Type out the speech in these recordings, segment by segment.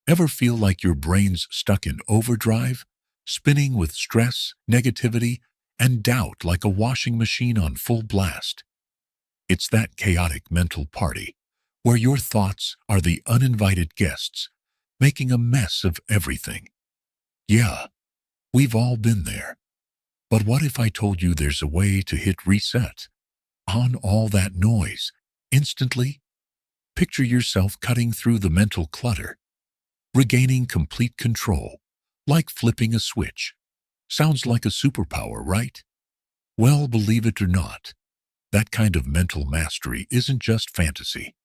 Ever feel like your brain's stuck in overdrive, spinning with stress, negativity, and doubt like a washing machine on full blast? It's that chaotic mental party where your thoughts are the uninvited guests, making a mess of everything. Yeah, we've all been there. But what if I told you there's a way to hit reset on all that noise instantly? Picture yourself cutting through the mental clutter, regaining complete control, like flipping a switch. Sounds like a superpower, right? Well, believe it or not, that kind of mental mastery isn't just fantasy.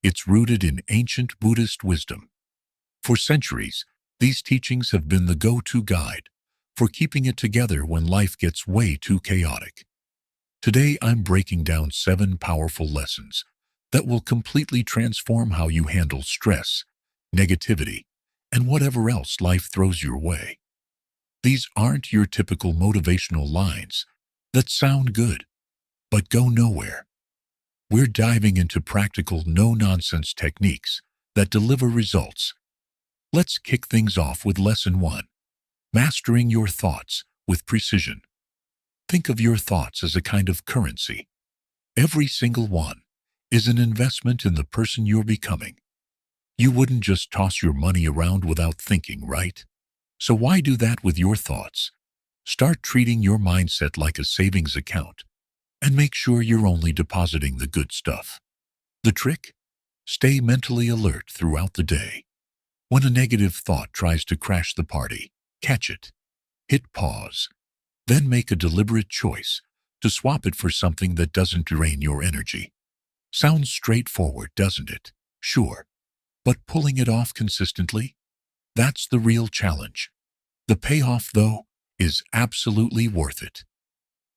It's rooted in ancient Buddhist wisdom. For centuries, these teachings have been the go-to guide for keeping it together when life gets way too chaotic. Today, I'm breaking down 7 powerful lessons that will completely transform how you handle stress, negativity, and whatever else life throws your way. These aren't your typical motivational lines that sound good, but go nowhere. We're diving into practical, no-nonsense techniques that deliver results. Let's kick things off with Lesson 1. Mastering your thoughts with precision. Think of your thoughts as a kind of currency. Every single one is an investment in the person you're becoming. You wouldn't just toss your money around without thinking, right? So why do that with your thoughts? Start treating your mindset like a savings account and make sure you're only depositing the good stuff. The trick? Stay mentally alert throughout the day. When a negative thought tries to crash the party, catch it. Hit pause. Then make a deliberate choice to swap it for something that doesn't drain your energy. Sounds straightforward, doesn't it? Sure. But pulling it off consistently? That's the real challenge. The payoff, though, is absolutely worth it.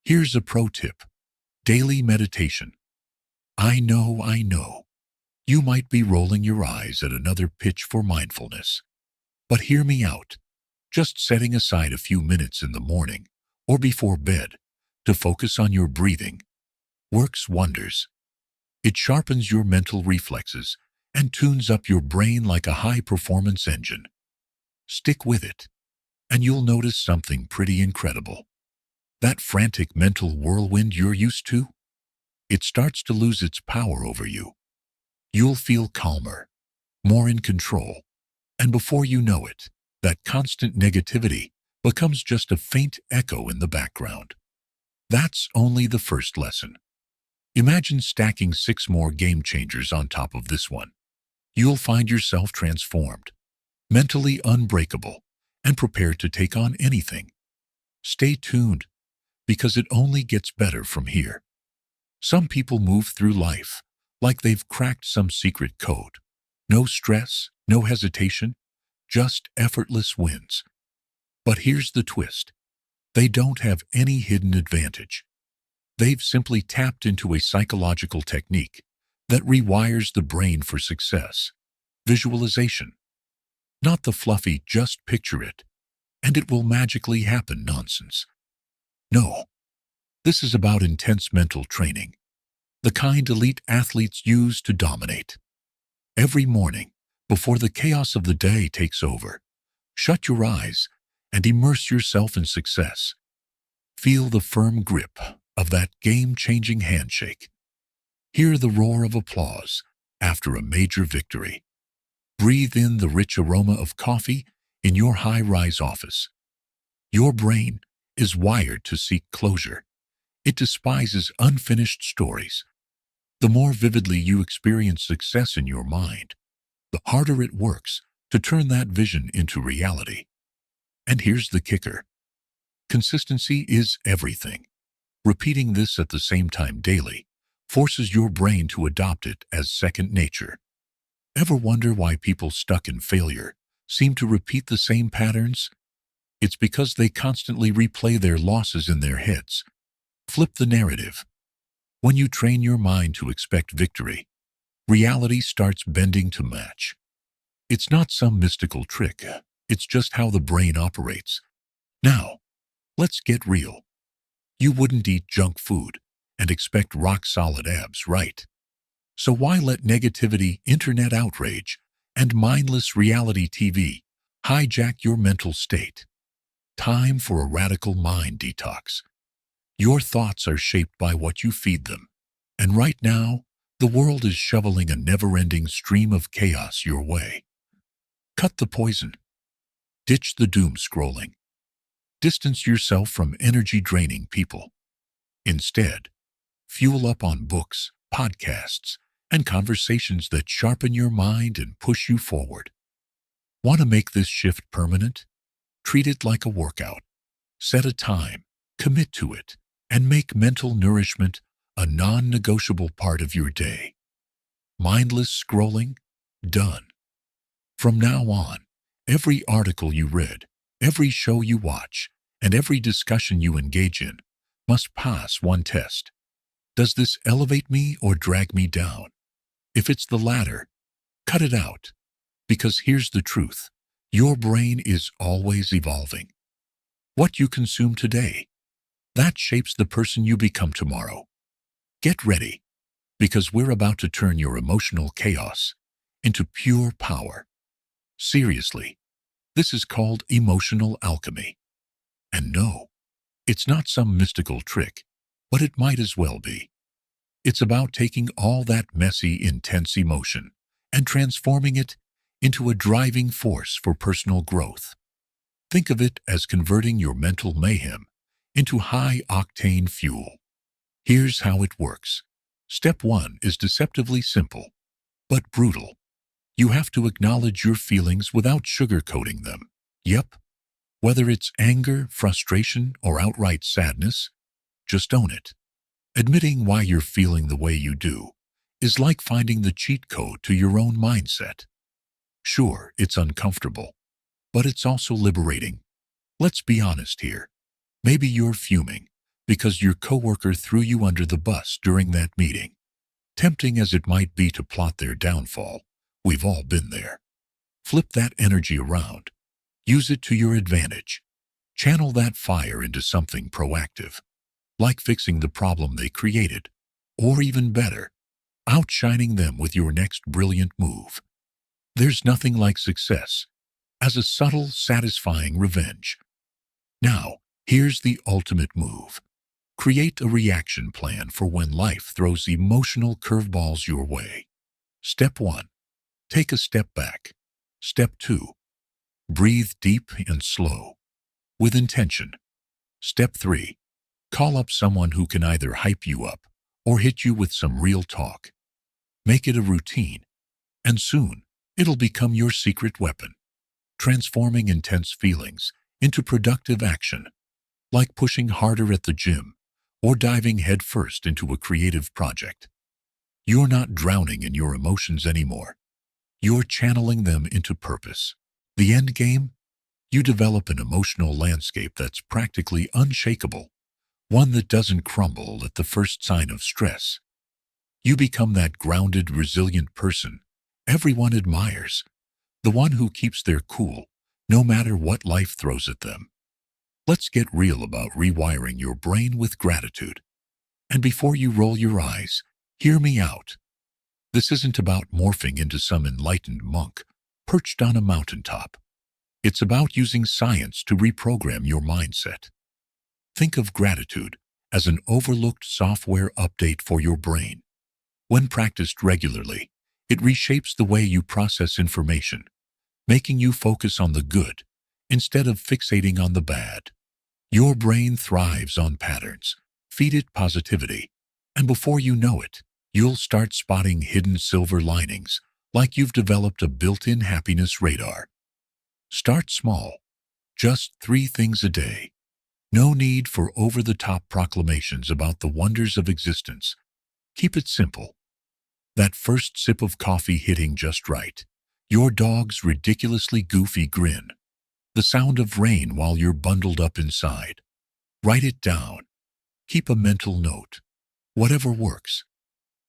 Here's a pro tip. Daily meditation. I know. You might be rolling your eyes at another pitch for mindfulness. But hear me out. Just setting aside a few minutes in the morning or before bed to focus on your breathing works wonders. It sharpens your mental reflexes and tunes up your brain like a high-performance engine. Stick with it, and you'll notice something pretty incredible. That frantic mental whirlwind you're used to, it starts to lose its power over you. You'll feel calmer, more in control, and before you know it, that constant negativity becomes just a faint echo in the background. That's only the first lesson. Imagine stacking 6 more game changers on top of this one. You'll find yourself transformed, mentally unbreakable, and prepared to take on anything. Stay tuned, because it only gets better from here. Some people move through life like they've cracked some secret code. No stress, no hesitation, just effortless wins. But here's the twist. They don't have any hidden advantage. They've simply tapped into a psychological technique that rewires the brain for success. Visualization. Not the fluffy, just picture it, and it will magically happen nonsense. No. This is about intense mental training, the kind elite athletes use to dominate. Every morning, before the chaos of the day takes over, shut your eyes and immerse yourself in success. Feel the firm grip of that game-changing handshake. Hear the roar of applause after a major victory. Breathe in the rich aroma of coffee in your high-rise office. Your brain is wired to seek closure. It despises unfinished stories. The more vividly you experience success in your mind, the harder it works to turn that vision into reality. And here's the kicker. Consistency is everything. Repeating this at the same time daily forces your brain to adopt it as second nature. Ever wonder why people stuck in failure seem to repeat the same patterns? It's because they constantly replay their losses in their heads. Flip the narrative. When you train your mind to expect victory, reality starts bending to match. It's not some mystical trick. It's just how the brain operates. Now, let's get real. You wouldn't eat junk food and expect rock-solid abs, right? So why let negativity, internet outrage, and mindless reality TV hijack your mental state. Time for a radical mind detox. Your thoughts are shaped by what you feed them. And right now, the world is shoveling a never-ending stream of chaos your way. Cut the poison. Ditch the doom scrolling. Distance yourself from energy-draining people. Instead, fuel up on books, podcasts, and conversations that sharpen your mind and push you forward. Want to make this shift permanent? Treat it like a workout. Set a time, commit to it, and make mental nourishment a non-negotiable part of your day. Mindless scrolling? Done. From now on, every article you read, every show you watch, and every discussion you engage in must pass one test. Does this elevate me or drag me down? If it's the latter, cut it out. Because here's the truth. Your brain is always evolving. What you consume today, that shapes the person you become tomorrow. Get ready, because we're about to turn your emotional chaos into pure power. Seriously, this is called emotional alchemy. And no, it's not some mystical trick, but it might as well be. It's about taking all that messy, intense emotion and transforming it into a driving force for personal growth. Think of it as converting your mental mayhem into high-octane fuel. Here's how it works. Step 1 is deceptively simple, but brutal. You have to acknowledge your feelings without sugarcoating them. Yep, whether it's anger, frustration, or outright sadness, just own it. Admitting why you're feeling the way you do is like finding the cheat code to your own mindset. Sure, it's uncomfortable, but it's also liberating. Let's be honest here. Maybe you're fuming because your coworker threw you under the bus during that meeting. Tempting as it might be to plot their downfall, we've all been there. Flip that energy around. Use it to your advantage. Channel that fire into something proactive, like fixing the problem they created, or even better, outshining them with your next brilliant move. There's nothing like success as a subtle, satisfying revenge. Now, here's the ultimate move. Create a reaction plan for when life throws emotional curveballs your way. Step 1. Take a step back. Step 2. Breathe deep and slow, with intention. Step 3. Call up someone who can either hype you up or hit you with some real talk. Make it a routine, and soon it'll become your secret weapon, transforming intense feelings into productive action, like pushing harder at the gym or diving headfirst into a creative project. You're not drowning in your emotions anymore. You're channeling them into purpose. The end game? You develop an emotional landscape that's practically unshakable, one that doesn't crumble at the first sign of stress. You become that grounded, resilient person everyone admires, the one who keeps their cool no matter what life throws at them. Let's get real about rewiring your brain with gratitude. And before you roll your eyes, hear me out. This isn't about morphing into some enlightened monk perched on a mountaintop. It's about using science to reprogram your mindset. Think of gratitude as an overlooked software update for your brain. When practiced regularly, it reshapes the way you process information, making you focus on the good instead of fixating on the bad. Your brain thrives on patterns. Feed it positivity, and before you know it, you'll start spotting hidden silver linings, like you've developed a built-in happiness radar. Start small. Just 3 things a day. No need for over-the-top proclamations about the wonders of existence. Keep it simple. That first sip of coffee hitting just right, your dog's ridiculously goofy grin, the sound of rain while you're bundled up inside. Write it down. Keep a mental note. Whatever works.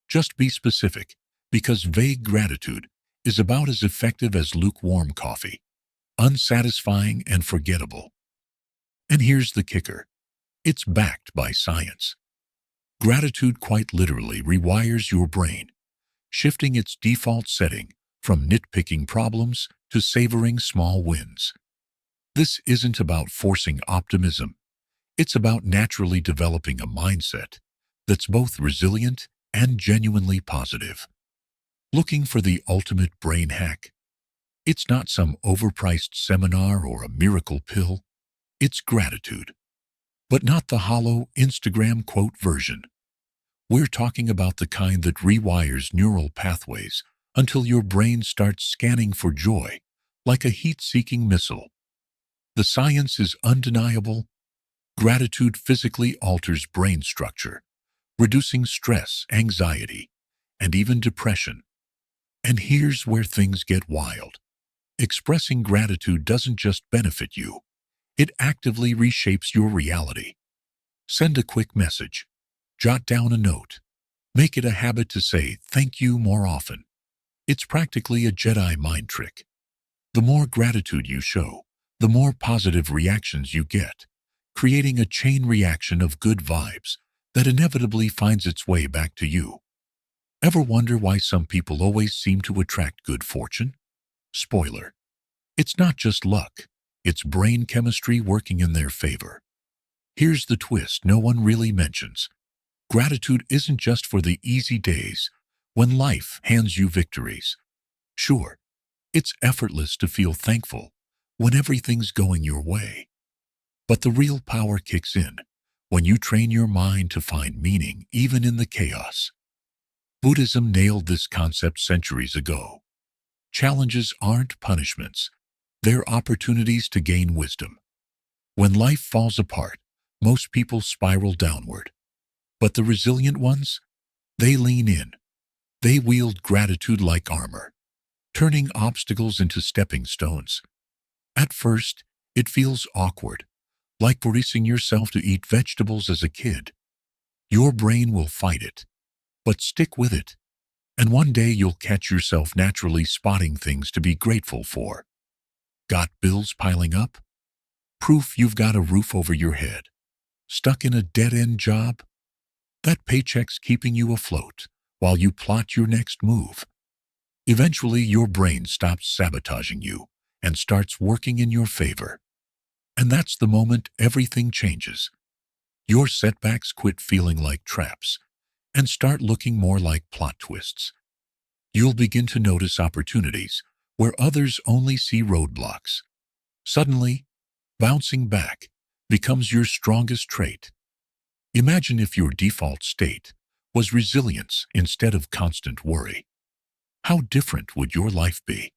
Just be specific, because vague gratitude is about as effective as lukewarm coffee, unsatisfying and forgettable. And here's the kicker. It's backed by science. Gratitude quite literally rewires your brain, shifting its default setting from nitpicking problems to savoring small wins. This isn't about forcing optimism. It's about naturally developing a mindset that's both resilient and genuinely positive. Looking for the ultimate brain hack? It's not some overpriced seminar or a miracle pill. It's gratitude. But not the hollow Instagram quote version. We're talking about the kind that rewires neural pathways until your brain starts scanning for joy, like a heat-seeking missile. The science is undeniable. Gratitude physically alters brain structure, reducing stress, anxiety, and even depression. And here's where things get wild. Expressing gratitude doesn't just benefit you. It actively reshapes your reality. Send a quick message. Jot down a note. Make it a habit to say thank you more often. It's practically a Jedi mind trick. The more gratitude you show, the more positive reactions you get, creating a chain reaction of good vibes that inevitably finds its way back to you. Ever wonder why some people always seem to attract good fortune? Spoiler: it's not just luck, it's brain chemistry working in their favor. Here's the twist no one really mentions. Gratitude isn't just for the easy days when life hands you victories. Sure, it's effortless to feel thankful when everything's going your way. But the real power kicks in when you train your mind to find meaning even in the chaos. Buddhism nailed this concept centuries ago. Challenges aren't punishments, they're opportunities to gain wisdom. When life falls apart, most people spiral downward. But the resilient ones? They lean in. They wield gratitude like armor, turning obstacles into stepping stones. At first, it feels awkward, like forcing yourself to eat vegetables as a kid. Your brain will fight it, but stick with it, and one day you'll catch yourself naturally spotting things to be grateful for. Got bills piling up? Proof you've got a roof over your head. Stuck in a dead-end job? That paycheck's keeping you afloat while you plot your next move. Eventually, your brain stops sabotaging you and starts working in your favor. And that's the moment everything changes. Your setbacks quit feeling like traps and start looking more like plot twists. You'll begin to notice opportunities where others only see roadblocks. Suddenly, bouncing back becomes your strongest trait. Imagine if your default state was resilience instead of constant worry. How different would your life be?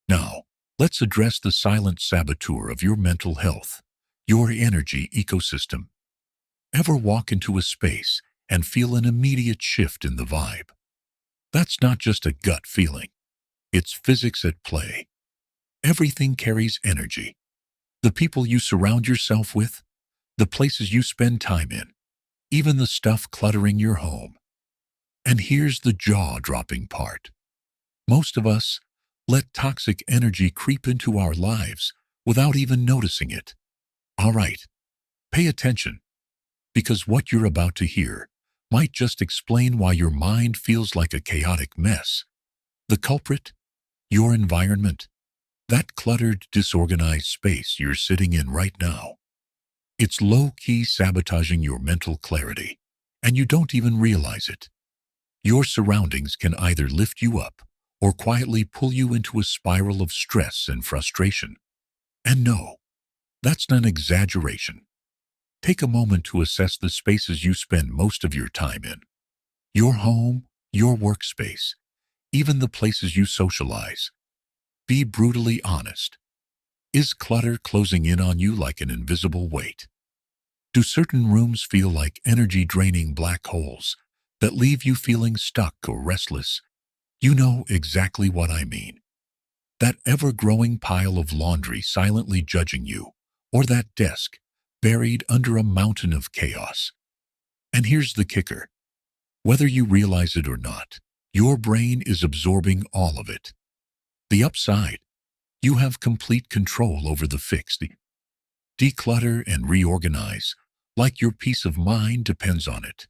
Now, let's address the silent saboteur of your mental health, your energy ecosystem. Ever walk into a space and feel an immediate shift in the vibe? That's not just a gut feeling. It's physics at play. Everything carries energy. The people you surround yourself with, the places you spend time in, even the stuff cluttering your home. And here's the jaw-dropping part. Most of us let toxic energy creep into our lives without even noticing it. All right, pay attention, because what you're about to hear might just explain why your mind feels like a chaotic mess. The culprit? Your environment. That cluttered, disorganized space you're sitting in right now. It's low-key sabotaging your mental clarity, and you don't even realize it. Your surroundings can either lift you up or quietly pull you into a spiral of stress and frustration. And no, that's not an exaggeration. Take a moment to assess the spaces you spend most of your time in. Your home, your workspace, even the places you socialize. Be brutally honest. Is clutter closing in on you like an invisible weight? Do certain rooms feel like energy-draining black holes that leave you feeling stuck or restless? You know exactly what I mean. That ever-growing pile of laundry silently judging you, or that desk buried under a mountain of chaos. And here's the kicker. Whether you realize it or not, your brain is absorbing all of it. The upside: you have complete control over the fix. Declutter and reorganize, like your peace of mind depends on it.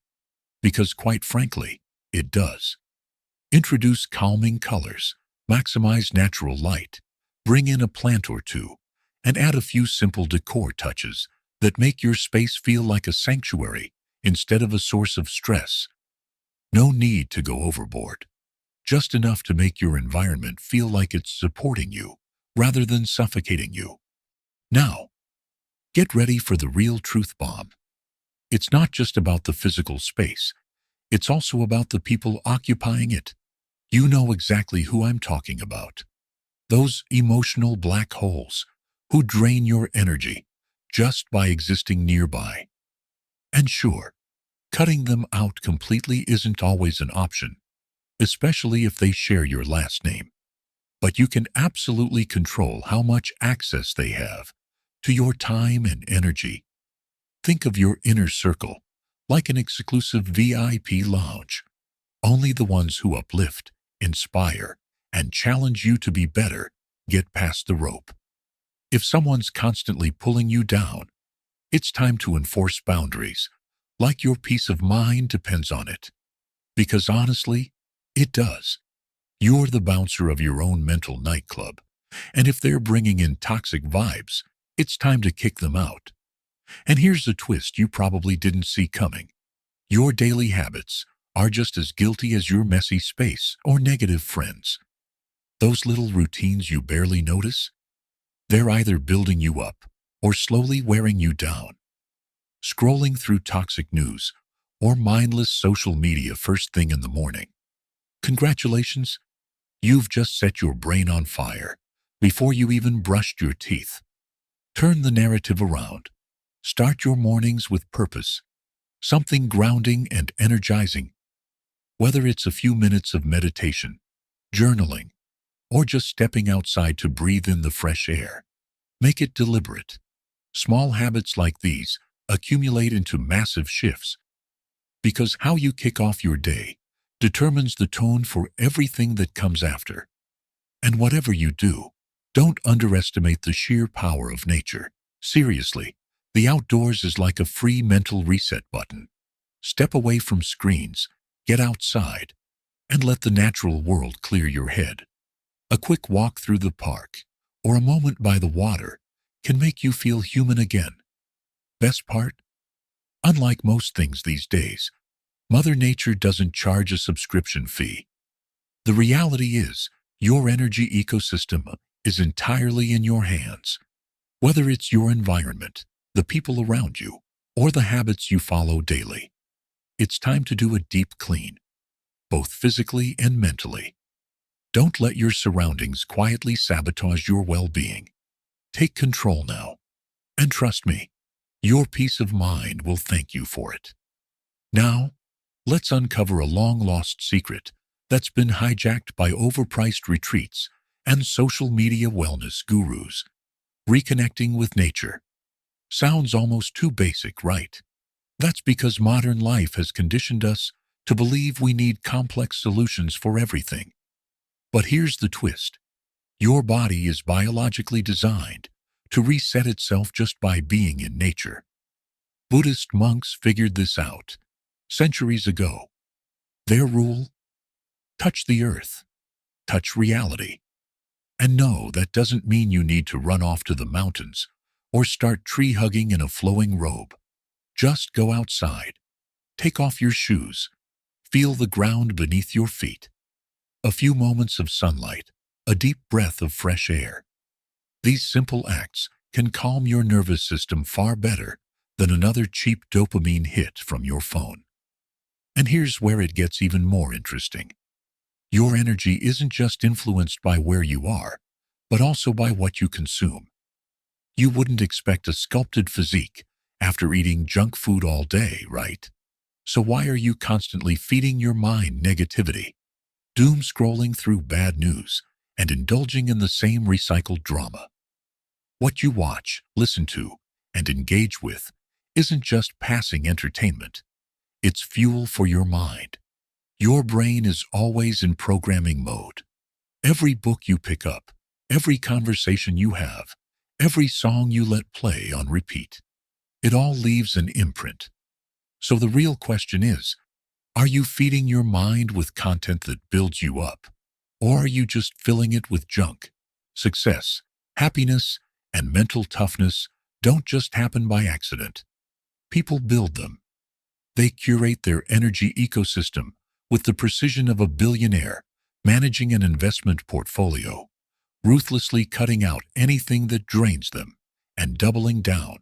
Because quite frankly, it does. Introduce calming colors, Maximize natural light, bring in a plant or two, and add a few simple decor touches that make your space feel like a sanctuary instead of a source of stress. No need to go overboard, just enough to make your environment feel like it's supporting you rather than suffocating you. Now, get ready for the real truth bomb. It's not just about the physical space, it's also about the people occupying it. You know exactly who I'm talking about. Those emotional black holes who drain your energy just by existing nearby. And sure, cutting them out completely isn't always an option, especially if they share your last name. But you can absolutely control how much access they have to your time and energy. Think of your inner circle like an exclusive VIP lounge. Only the ones who uplift, inspire, and challenge you to be better get past the rope. If someone's constantly pulling you down, it's time to enforce boundaries, like your peace of mind depends on it. Because honestly, it does. You're the bouncer of your own mental nightclub, and if they're bringing in toxic vibes, it's time to kick them out. And here's a twist you probably didn't see coming. Your daily habits are just as guilty as your messy space or negative friends. Those little routines you barely notice, they're either building you up or slowly wearing you down. Scrolling through toxic news or mindless social media first thing in the morning. Congratulations, you've just set your brain on fire before you even brushed your teeth. Turn the narrative around. Start your mornings with purpose, something grounding and energizing. Whether it's a few minutes of meditation, journaling, or just stepping outside to breathe in the fresh air, make it deliberate. Small habits like these accumulate into massive shifts, because how you kick off your day determines the tone for everything that comes after. And whatever you do, don't underestimate the sheer power of nature. Seriously, the outdoors is like a free mental reset button. Step away from screens, get outside, and let the natural world clear your head. A quick walk through the park or a moment by the water can make you feel human again. Best part? Unlike most things these days, Mother Nature doesn't charge a subscription fee. The reality is, your energy ecosystem is entirely in your hands. Whether it's your environment, the people around you, or the habits you follow daily, it's time to do a deep clean, both physically and mentally. Don't let your surroundings quietly sabotage your well-being. Take control now. And trust me, your peace of mind will thank you for it. Now, let's uncover a long-lost secret that's been hijacked by overpriced retreats and social media wellness gurus. Reconnecting with nature. Sounds almost too basic, right? That's because modern life has conditioned us to believe we need complex solutions for everything. But here's the twist. Your body is biologically designed to reset itself just by being in nature. Buddhist monks figured this out centuries ago. Their rule? Touch the earth. Touch reality. And no, that doesn't mean you need to run off to the mountains or start tree hugging in a flowing robe. Just go outside. Take off your shoes. Feel the ground beneath your feet. A few moments of sunlight, a deep breath of fresh air. These simple acts can calm your nervous system far better than another cheap dopamine hit from your phone. And here's where it gets even more interesting. Your energy isn't just influenced by where you are, but also by what you consume. You wouldn't expect a sculpted physique after eating junk food all day, right? So why are you constantly feeding your mind negativity, doom scrolling through bad news, and indulging in the same recycled drama? What you watch, listen to, and engage with isn't just passing entertainment. It's fuel for your mind. Your brain is always in programming mode. Every book you pick up, every conversation you have, every song you let play on repeat, it all leaves an imprint. So the real question is, are you feeding your mind with content that builds you up, Or are you just filling it with junk? Success, happiness, and mental toughness don't just happen by accident. People build them. They curate their energy ecosystem with the precision of a billionaire managing an investment portfolio, ruthlessly cutting out anything that drains them and doubling down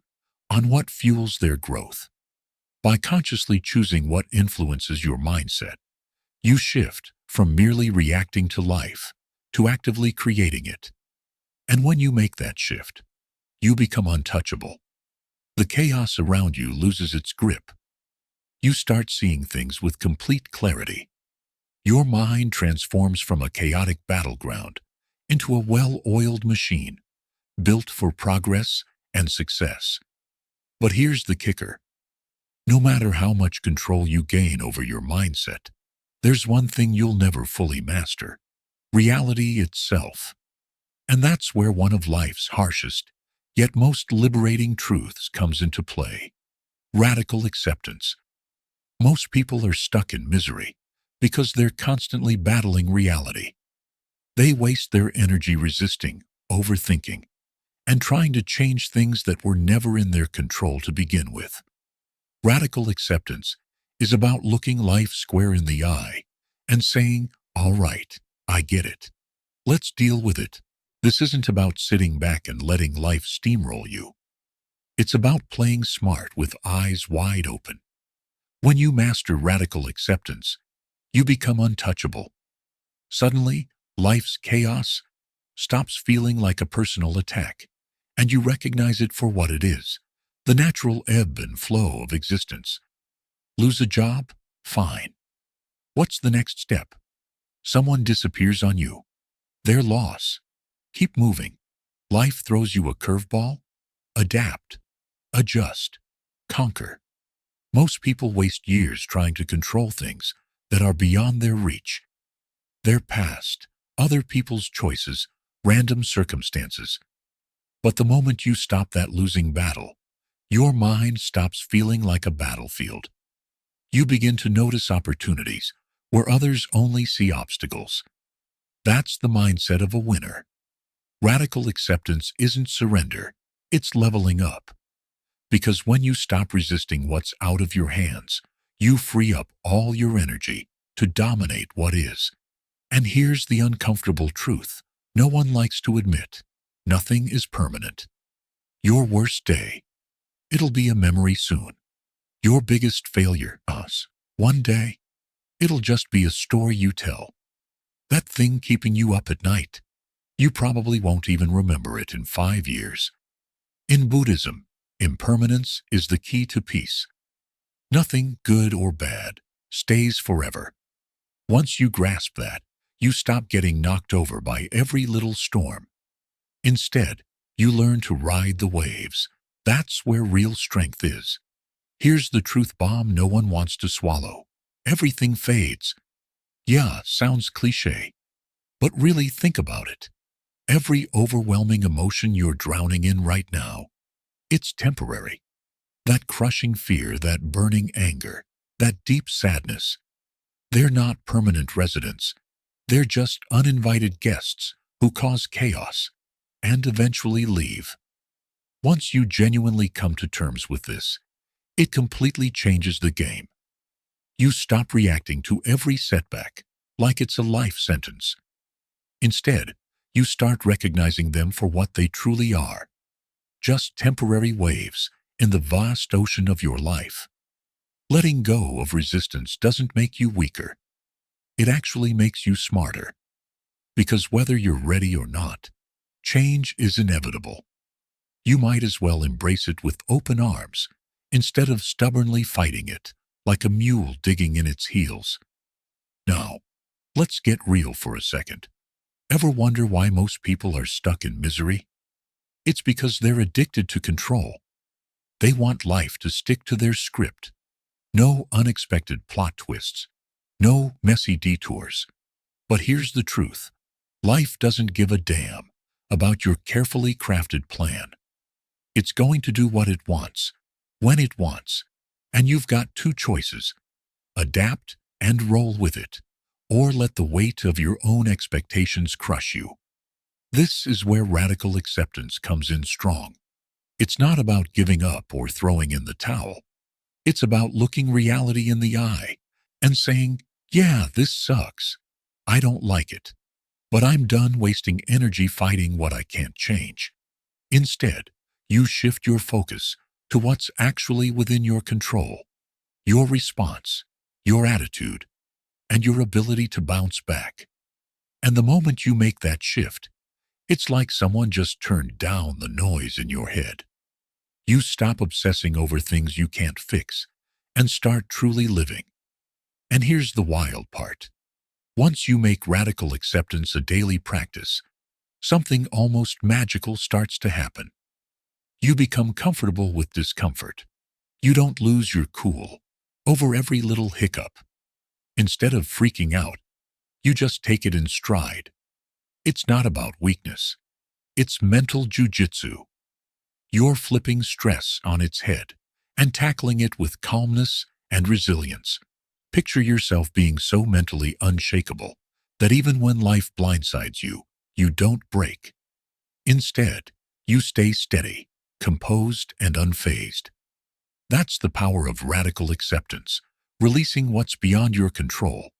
on what fuels their growth. By consciously choosing what influences your mindset, you shift from merely reacting to life to actively creating it. And when you make that shift, you become untouchable. The chaos around you loses its grip. You start seeing things with complete clarity. Your mind transforms from a chaotic battleground into a well-oiled machine built for progress and success. But here's the kicker. No matter how much control you gain over your mindset, there's one thing you'll never fully master: reality itself. And that's where one of life's harshest, yet most liberating truths comes into play: radical acceptance. Most people are stuck in misery because they're constantly battling reality. They waste their energy resisting, overthinking, and trying to change things that were never in their control to begin with. Radical acceptance is about looking life square in the eye and saying, "All right, I get it. Let's deal with it." This isn't about sitting back and letting life steamroll you. It's about playing smart with eyes wide open. When you master radical acceptance, you become untouchable. Suddenly, life's chaos stops feeling like a personal attack, and you recognize it for what it is: the natural ebb and flow of existence. Lose a job? Fine. What's the next step? Someone disappears on you. Their loss. Keep moving. Life throws you a curveball? Adapt. Adjust. Conquer. Most people waste years trying to control things that are beyond their reach. Their past, other people's choices, random circumstances. But the moment you stop that losing battle, your mind stops feeling like a battlefield. You begin to notice opportunities where others only see obstacles. That's the mindset of a winner. Radical acceptance isn't surrender, it's leveling up. Because when you stop resisting what's out of your hands, you free up all your energy to dominate what is. And here's the uncomfortable truth no one likes to admit: nothing is permanent. Your worst day, it'll be a memory soon. Your biggest failure, one day, it'll just be a story you tell. That thing keeping you up at night, you probably won't even remember it in 5 years. In Buddhism, impermanence is the key to peace. Nothing, good or bad, stays forever. Once you grasp that, you stop getting knocked over by every little storm. Instead, you learn to ride the waves. That's where real strength is. Here's the truth bomb no one wants to swallow: everything fades. Yeah, sounds cliché, but really think about it. Every overwhelming emotion you're drowning in right now, it's temporary. That crushing fear, that burning anger, that deep sadness, they're not permanent residents. They're just uninvited guests who cause chaos and eventually leave. Once you genuinely come to terms with this, it completely changes the game. You stop reacting to every setback like it's a life sentence. Instead, you start recognizing them for what they truly are: just temporary waves in the vast ocean of your life. Letting go of resistance doesn't make you weaker. It actually makes you smarter. Because whether you're ready or not, change is inevitable. You might as well embrace it with open arms instead of stubbornly fighting it like a mule digging in its heels. Now, let's get real for a second. Ever wonder why most people are stuck in misery? It's because they're addicted to control. They want life to stick to their script. No unexpected plot twists. No messy detours. But here's the truth. Life doesn't give a damn about your carefully crafted plan. It's going to do what it wants, when it wants. And you've got two choices: adapt and roll with it, or let the weight of your own expectations crush you. This is where radical acceptance comes in strong. It's not about giving up or throwing in the towel. It's about looking reality in the eye and saying, yeah, this sucks. I don't like it. But I'm done wasting energy fighting what I can't change. Instead, you shift your focus to what's actually within your control, your response, your attitude, and your ability to bounce back. And the moment you make that shift, it's like someone just turned down the noise in your head. You stop obsessing over things you can't fix and start truly living. And here's the wild part. Once you make radical acceptance a daily practice, something almost magical starts to happen. You become comfortable with discomfort. You don't lose your cool over every little hiccup. Instead of freaking out, you just take it in stride. It's not about weakness. It's mental jujitsu. You're flipping stress on its head and tackling it with calmness and resilience. Picture yourself being so mentally unshakable that even when life blindsides you, you don't break. Instead, you stay steady, composed, and unfazed. That's the power of radical acceptance, releasing what's beyond your control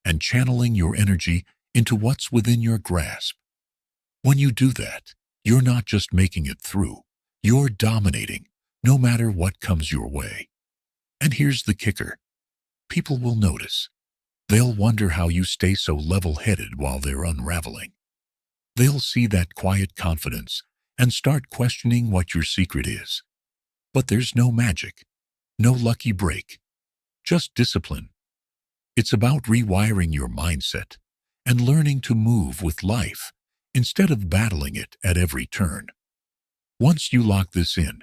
and channeling your energy into what's within your grasp. When you do that, you're not just making it through, you're dominating, no matter what comes your way. And here's the kicker. People will notice. They'll wonder how you stay so level-headed while they're unraveling. They'll see that quiet confidence and start questioning what your secret is. But there's no magic, no lucky break, just discipline. It's about rewiring your mindset and learning to move with life instead of battling it at every turn. Once you lock this in,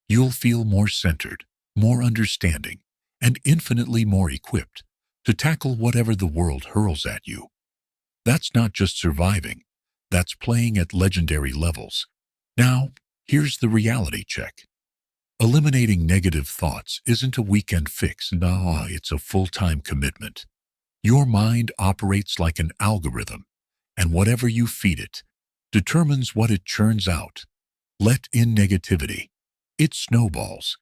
you'll feel more centered, more understanding, and infinitely more equipped to tackle whatever the world hurls at you. That's not just surviving, that's playing at legendary levels. Now, here's the reality check. Eliminating negative thoughts isn't a weekend fix. No, it's a full-time commitment. Your mind operates like an algorithm, and whatever you feed it determines what it churns out. Let in negativity. It snowballs.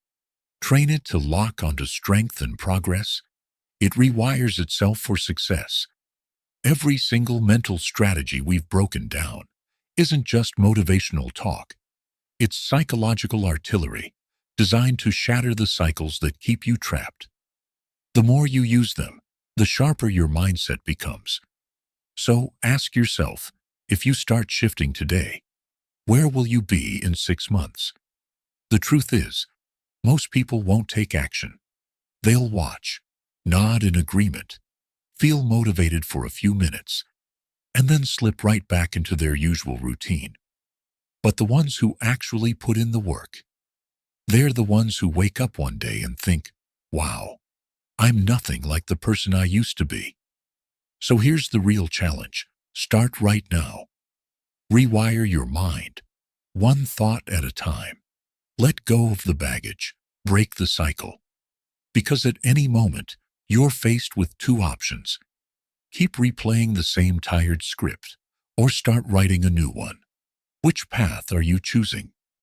Train it to lock onto strength and progress. It rewires itself for success. Every single mental strategy we've broken down isn't just motivational talk. It's psychological artillery designed to shatter the cycles that keep you trapped. The more you use them, the sharper your mindset becomes. So ask yourself, if you start shifting today, where will you be in 6 months? The truth is, most people won't take action. They'll watch, nod in agreement, feel motivated for a few minutes, and then slip right back into their usual routine. But the ones who actually put in the work, they're the ones who wake up one day and think, wow, I'm nothing like the person I used to be. So here's the real challenge. Start right now. Rewire your mind, one thought at a time. Let go of the baggage. Break the cycle. Because at any moment, you're faced with two options. Keep replaying the same tired script, or start writing a new one. Which path are you choosing?